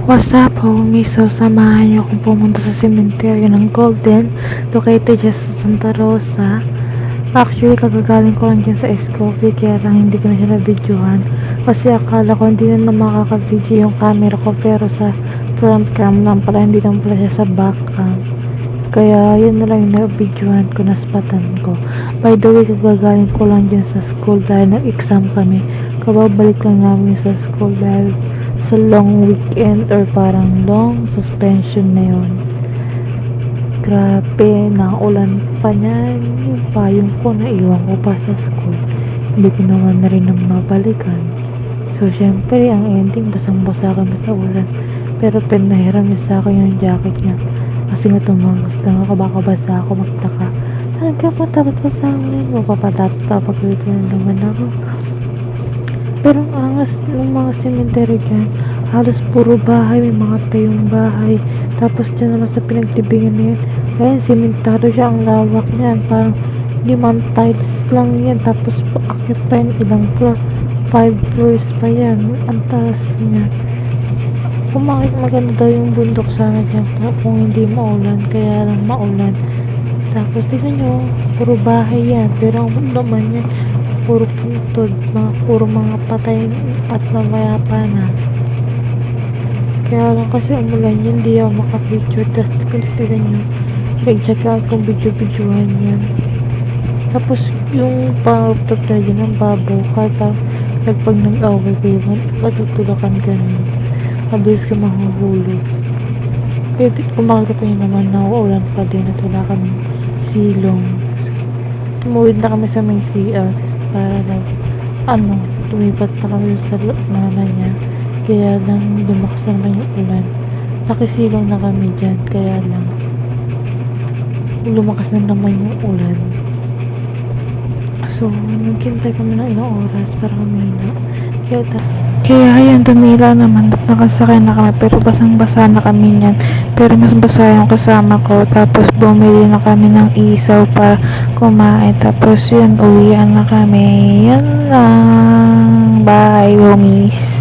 What's up, homies? So, samahan niyo akong pumunta sa sementeryo ng Golden, located dyan sa Santa Rosa. Actually, kagagaling ko lang dyan sa Escofie, kaya lang hindi ko na siya na-videohan. Kasi akala ko hindi na makaka-video yung camera ko, pero sa front cam lang pala, hindi lang pala siya sa back cam. Kaya yun na lang yung na-videohan ko, naspatan ko. By the way, kagagaling ko lang dyan sa school dahil nag-exam kami. Kababalik lang namin sa school dahil sa long weekend or parang long suspension na yun. Grabe, naulan pa niyan. Yung payong ko naiwan ko pa sa school. Hindi ko naman na rin na mabalikan. So, syempre, ang ending, basang-basa kami sa ulan. Pero pinahiram niya sa akin yung jacket niya. Kasi nga tumangas na ako, baka basa ako, magtaka. Saan ka pa tapos sa amin? Papagalitan na naman ako. Pero ang angas ng mga cemetery dyan, halos puro bahay, may mga tayong bahay. Tapos dyan naman sa pinagtibingan na yun, ayun, sementado siya, ang lawak niyan. Parang limang tiles lang yan. Tapos paakyat pa yun, ilang floor, 5 floors pa yan. Ang taas niya. Kung maganda daw yung bundok sana dyan kung hindi maulan, kaya lang maulan. Tapos tignan nyo, puro bahay yan, pero ang naman yan, puro puntod, puro mga patay at namayapa na. Kaya lang kasi umulan yun, hindi ako makapicture. Tapos kung tignan nyo, check out kung video-videohan yan. Tapos yung pang-rooftop na dyan, ang babukal, parang pag nag-away kayo, matutulakan ganun. Mabilis ka mahuhulog. Kaya kung makikita nyo naman na uulan pa din at wala kami silong. Tumuwid na kami sa may CR para tumipat na kami sa mama niya. Kaya lang lumakas na naman yung ulan. Nakisilong na kami dyan, kaya lang lumakas na naman yung ulan. So, naghintay kami ng ilang oras para humina. Kaya ayan, tumila naman at nakasakay na kami, pero basang-basa na kami niyan. Pero mas basa yung kasama ko. Tapos bumili na kami ng isaw para kumain. Tapos yun, uwian na kami. Yan lang. Bye, homies.